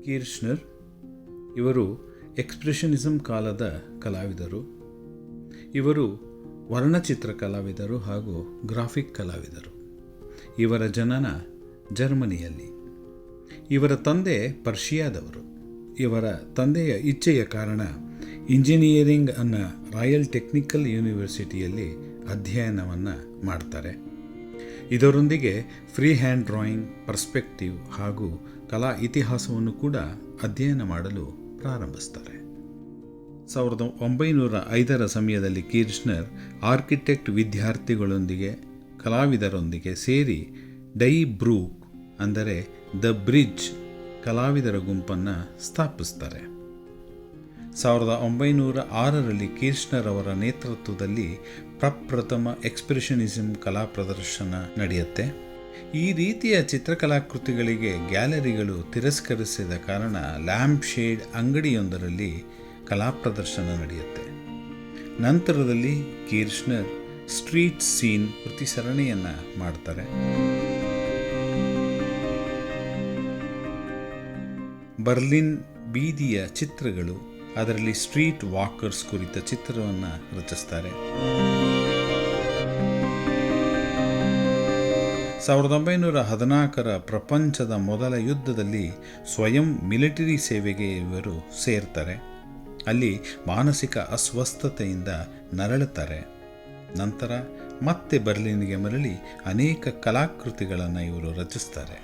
ಕೀರ್ಷ್ನರ್ ಇವರು ಎಕ್ಸ್ಪ್ರೆಷನಿಸಮ್ ಕಾಲದ ಕಲಾವಿದರು. ಇವರು ವರ್ಣಚಿತ್ರ ಕಲಾವಿದರು ಹಾಗೂ ಗ್ರಾಫಿಕ್ ಕಲಾವಿದರು. ಇವರ ಜನನ ಜರ್ಮನಿಯಲ್ಲಿ. ಇವರ ತಂದೆ ಪರ್ಷಿಯಾದವರು. ಇವರ ತಂದೆಯ ಇಚ್ಛೆಯ ಕಾರಣ ಇಂಜಿನಿಯರಿಂಗ್ ಅನ್ನು ರಾಯಲ್ ಟೆಕ್ನಿಕಲ್ ಯೂನಿವರ್ಸಿಟಿಯಲ್ಲಿ ಅಧ್ಯಯನವನ್ನು ಮಾಡ್ತಾರೆ. ಇದರೊಂದಿಗೆ ಫ್ರೀ ಹ್ಯಾಂಡ್ ಡ್ರಾಯಿಂಗ್, ಪರ್ಸ್ಪೆಕ್ಟಿವ್ ಹಾಗೂ ಕಲಾ ಇತಿಹಾಸವನ್ನು ಕೂಡ ಅಧ್ಯಯನ ಮಾಡಲು ಪ್ರಾರಂಭಿಸ್ತಾರೆ. 1905 ಸಮಯದಲ್ಲಿ ಕೀರ್ಷ್ನರ್ ಆರ್ಕಿಟೆಕ್ಟ್ ವಿದ್ಯಾರ್ಥಿಗಳೊಂದಿಗೆ ಕಲಾವಿದರೊಂದಿಗೆ ಸೇರಿ ಡೈ ಬ್ರೂಕ್ ಅಂದರೆ ದ ಬ್ರಿಡ್ಜ್ ಕಲಾವಿದರ ಗುಂಪನ್ನು ಸ್ಥಾಪಿಸ್ತಾರೆ. 1906 ಕೀರ್ಷ್ನರ್ ಅವರ ನೇತೃತ್ವದಲ್ಲಿ ಪ್ರಪ್ರಥಮ ಎಕ್ಸ್ಪ್ರೆಷನಿಸಮ್ ಕಲಾ ಪ್ರದರ್ಶನ ನಡೆಯುತ್ತೆ. ಈ ರೀತಿಯ ಚಿತ್ರಕಲಾಕೃತಿಗಳಿಗೆ ಗ್ಯಾಲರಿಗಳು ತಿರಸ್ಕರಿಸಿದ ಕಾರಣ ಲ್ಯಾಂಪ್ ಶೇಡ್ ಅಂಗಡಿಯೊಂದರಲ್ಲಿ ಕಲಾ ಪ್ರದರ್ಶನ ನಡೆಯುತ್ತೆ. ನಂತರದಲ್ಲಿ ಕೀರ್ಷ್ನರ್ ಸ್ಟ್ರೀಟ್ ಸೀನ್ ಕೃತಿ ಸರಣಿಯನ್ನು ಮಾಡ್ತಾರೆ. ಬರ್ಲಿನ್ ಬೀದಿಯ ಚಿತ್ರಗಳು, ಅದರಲ್ಲಿ ಸ್ಟ್ರೀಟ್ ವಾಕರ್ಸ್ ಕುರಿತ ಚಿತ್ರವನ್ನು ರಚಿಸ್ತಾರೆ. 1914 ಪ್ರಪಂಚದ ಮೊದಲ ಯುದ್ಧದಲ್ಲಿ ಸ್ವಯಂ ಮಿಲಿಟರಿ ಸೇವೆಗೆ ಇವರು ಸೇರ್ತಾರೆ. ಅಲ್ಲಿ ಮಾನಸಿಕ ಅಸ್ವಸ್ಥತೆಯಿಂದ ನರಳುತ್ತಾರೆ. ನಂತರ ಮತ್ತೆ ಬರ್ಲಿನ್ಗೆ ಮರಳಿ ಅನೇಕ ಕಲಾಕೃತಿಗಳನ್ನು ಇವರು ರಚಿಸ್ತಾರೆ.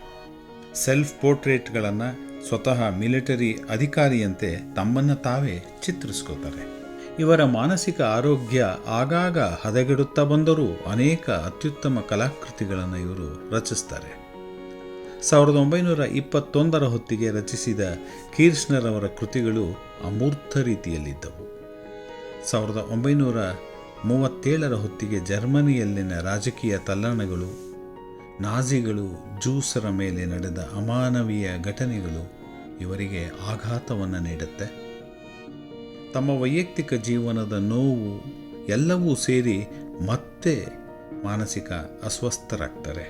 ಸೆಲ್ಫ್ ಪೋರ್ಟ್ರೇಟ್ಗಳನ್ನು ಸ್ವತಃ ಮಿಲಿಟರಿ ಅಧಿಕಾರಿಯಂತೆ ತಮ್ಮನ್ನು ತಾವೇ ಚಿತ್ರಿಸ್ಕೋತಾರೆ. ಇವರ ಮಾನಸಿಕ ಆರೋಗ್ಯ ಆಗಾಗ ಹದಗೆಡುತ್ತಾ ಬಂದರೂ ಅನೇಕ ಅತ್ಯುತ್ತಮ ಕಲಾಕೃತಿಗಳನ್ನು ಇವರು ರಚಿಸ್ತಾರೆ. 1921 ಹೊತ್ತಿಗೆ ರಚಿಸಿದ ಕೀರ್ಷ್ನರ್ ಅವರ ಕೃತಿಗಳು ಅಮೂರ್ತ ರೀತಿಯಲ್ಲಿದ್ದವು. 1937 ಹೊತ್ತಿಗೆ ಜರ್ಮನಿಯಲ್ಲಿನ ರಾಜಕೀಯ ತಲ್ಲಣಗಳು, ನಾಜಿಗಳು, ಜೂಸರ ಮೇಲೆ ನಡೆದ ಅಮಾನವೀಯ ಘಟನೆಗಳು ಇವರಿಗೆ ಆಘಾತವನ್ನು ನೀಡುತ್ತೆ. ತಮ್ಮ ವೈಯಕ್ತಿಕ ಜೀವನದ ನೋವು ಎಲ್ಲವೂ ಸೇರಿ ಮತ್ತೆ ಮಾನಸಿಕ ಅಸ್ವಸ್ಥರಾಗ್ತಾರೆ.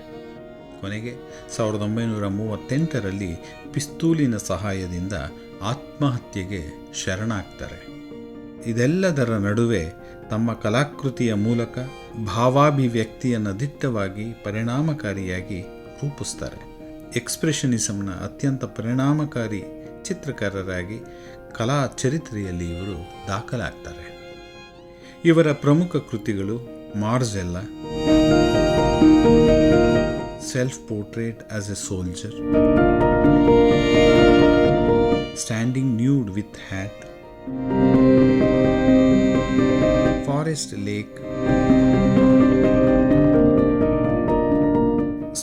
ಕೊನೆಗೆ 1938 ಪಿಸ್ತೂಲಿನ ಸಹಾಯದಿಂದ ಆತ್ಮಹತ್ಯೆಗೆ ಶರಣಾಗ್ತಾರೆ. ಇದೆಲ್ಲದರ ನಡುವೆ ತಮ್ಮ ಕಲಾಕೃತಿಯ ಮೂಲಕ ಭಾವಾಭಿವ್ಯಕ್ತಿಯನ್ನು ದಿಟ್ಟವಾಗಿ ಪರಿಣಾಮಕಾರಿಯಾಗಿ ರೂಪಿಸ್ತಾರೆ. ಎಕ್ಸ್ಪ್ರೆಷನಿಸಮ್ನ ಅತ್ಯಂತ ಪರಿಣಾಮಕಾರಿ ಚಿತ್ರಕಾರರಾಗಿ ಕಲಾ ಚರಿತ್ರೆಯಲ್ಲಿ ಇವರು ದಾಖಲಾಗ್ತಾರೆ. ಇವರ ಪ್ರಮುಖ ಕೃತಿಗಳು Marcella, self portrait as a soldier, standing nude with hat, forest lake,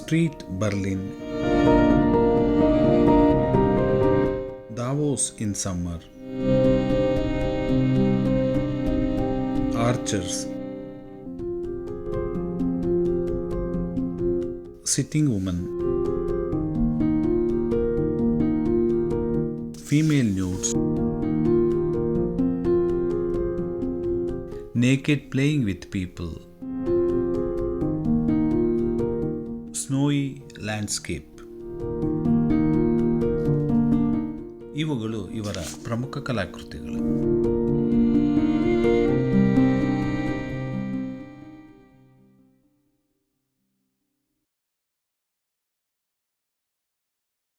street Berlin, Davos in summer, Archers, Sitting Woman, Female Nudes, Naked Playing with People, Snowy Landscape. ಇವುಗಳು ಇವರ ಪ್ರಮುಖ ಕಲಾಕೃತಿಗಳು.